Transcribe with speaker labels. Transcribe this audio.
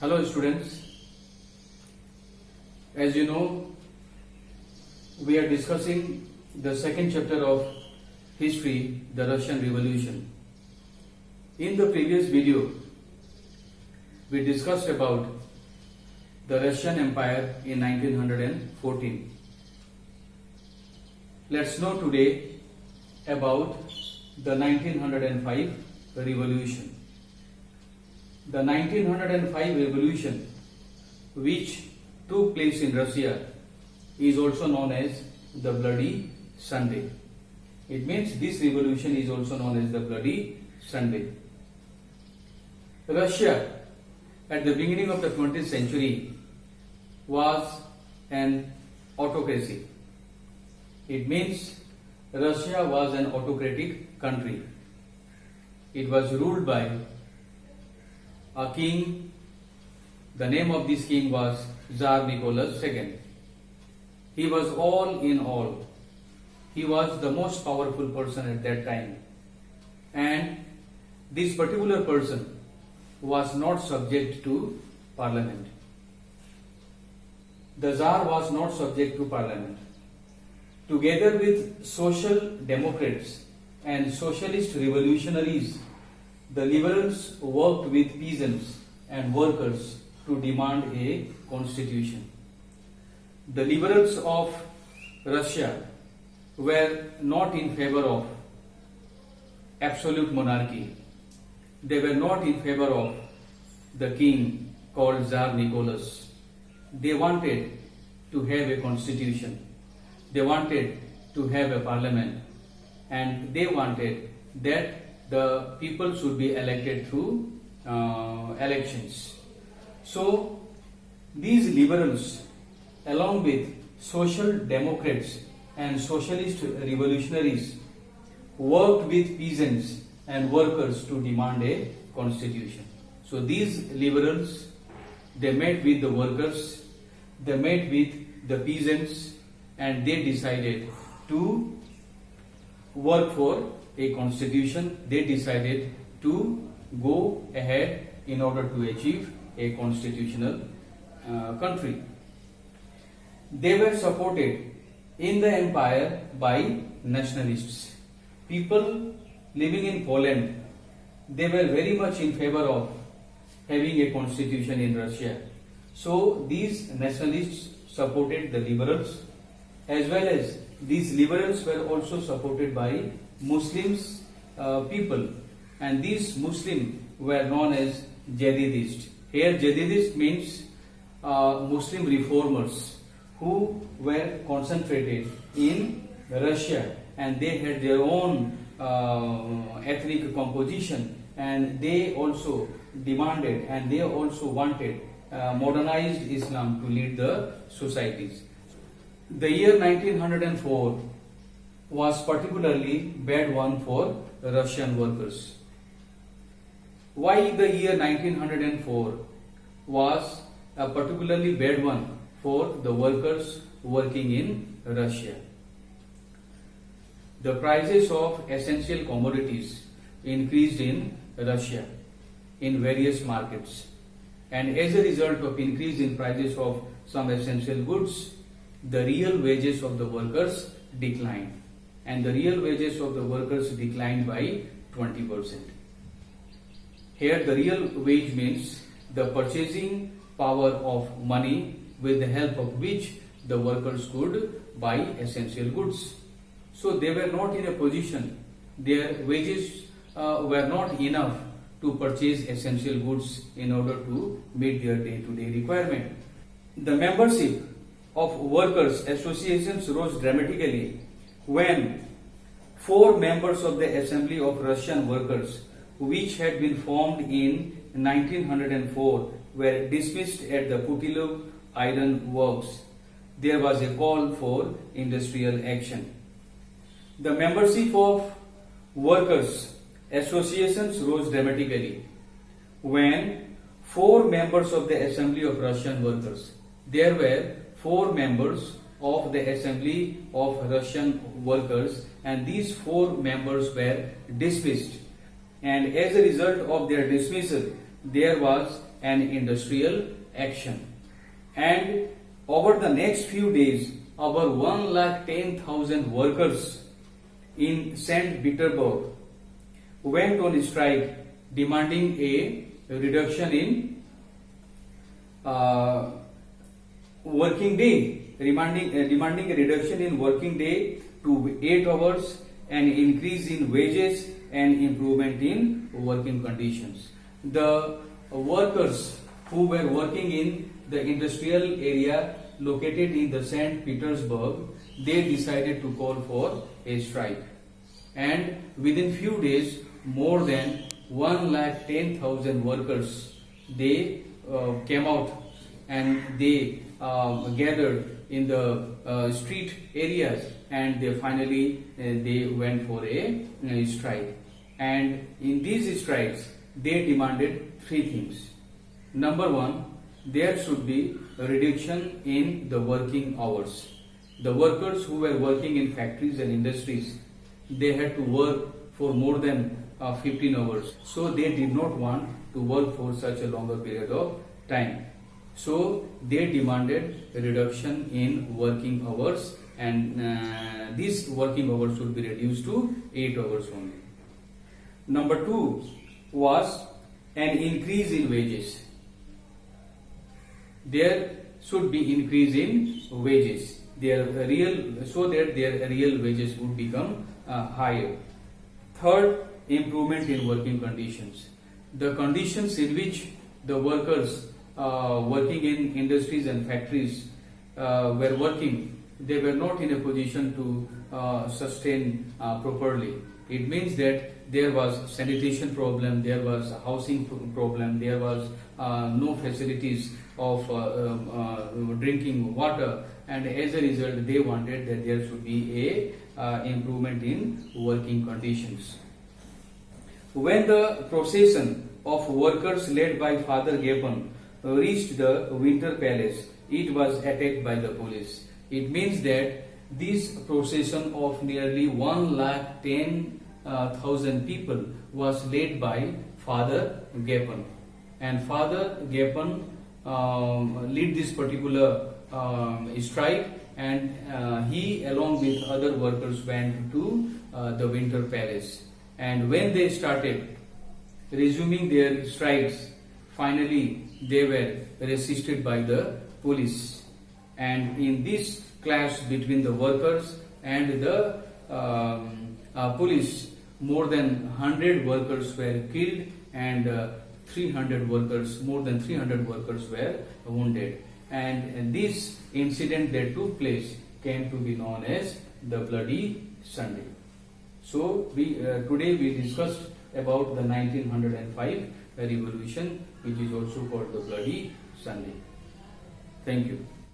Speaker 1: Hello students, as you know, we are discussing the second chapter of history, the Russian Revolution. In the previous video, we discussed about the Russian Empire in 1914. Let's know today about the 1905 Revolution. The 1905 Revolution, which took place in Russia, is also known as the Bloody Sunday. It means this revolution is also known as the Bloody Sunday. Russia, at the beginning of the 20th century, was an autocracy. It means Russia was an autocratic country. It was ruled by a king. The name of this king was Tsar Nicholas II. He was all in all. He was the most powerful person at that time. And this particular person was not subject to parliament. The Tsar was not subject to parliament. Together with social democrats and socialist revolutionaries, the liberals worked with peasants and workers to demand a constitution. The liberals of Russia were not in favor of absolute monarchy. They were not in favor of the king called Tsar Nicholas. They wanted to have a constitution. They wanted to have a parliament, and they wanted that the people should be elected through elections. So these liberals, along with social democrats and socialist revolutionaries, worked with peasants and workers to demand a constitution. So these liberals, they met with the workers, they met with the peasants, and they decided to work for a constitution. They decided to go ahead in order to achieve a constitutional country. They were supported in the empire by nationalists. People living in Poland, they were very much in favor of having a constitution in Russia. So these nationalists supported the liberals, as well as these liberals were also supported by Muslims people, and these Muslims were known as Jadidists. Here Jadidist means Muslim reformers who were concentrated in Russia, and they had their own ethnic composition, and they also demanded and they also wanted modernized Islam to lead the societies. The year 1904 was particularly bad one for Russian workers. Why the year 1904 was a particularly bad one for the workers working in Russia? The prices of essential commodities increased in Russia in various markets, and as a result of increase in prices of some essential goods, the real wages of the workers declined, and the real wages of the workers declined by 20%. Here the real wage means the purchasing power of money with the help of which the workers could buy essential goods. So they were not in a position, their wages were not enough to purchase essential goods in order to meet their day-to-day requirement. The membership of workers' associations rose dramatically when 4 members of the Assembly of Russian Workers, which had been formed in 1904, were dismissed at the Putilov Iron Works. There was a call for industrial action. The membership of workers' associations rose dramatically when 4 members of the Assembly of Russian Workers, there were 4 members of the Assembly of Russian Workers, and these 4 members were dismissed, and as a result of their dismissal there was and industrial action. And over the next few days, over 110,000 workers in St. Petersburg went on strike, demanding a reduction in working day, demanding a reduction in working day to 8 hours, an increase in wages, and improvement in working conditions. The workers who were working in the industrial area located in the St. Petersburg, they decided to call for a strike. And within few days, more than 110,000 workers, they came out and they gathered in the street areas, and they finally they went for a strike. And in these strikes, they demanded three things. Number one, there should be a reduction in the working hours. The workers who were working in factories and industries, they had to work for more than 15 hours. So they did not want to work for such a longer period of time. So they demanded a reduction in working hours, and these working hours should be reduced to 8 hours only. Number two was an increase in wages. There should be increase in wages, so that their real wages would become higher. Third, improvement in working conditions. The conditions in which the workers working in industries and factories were working, they were not in a position to sustain properly. It means that there was sanitation problem, there was housing problem, there was no facilities of drinking water, and as a result they wanted that there should be a improvement in working conditions. When the procession of workers led by Father Gapon reached the Winter Palace, it was attacked by the police. It means that this procession of nearly 110,000 people was led by Father Gapon, and Father Gapon lead this particular strike, and he along with other workers went to the Winter Palace. And when they started resuming their strikes, finally they were resisted by the police. And in this clash between the workers and the police, more than 100 workers were killed, and more than 300 workers were wounded. And this incident that took place came to be known as the Bloody Sunday. So today we discussed about the 1905 revolution, which is also called the Bloody Sunday. Thank you.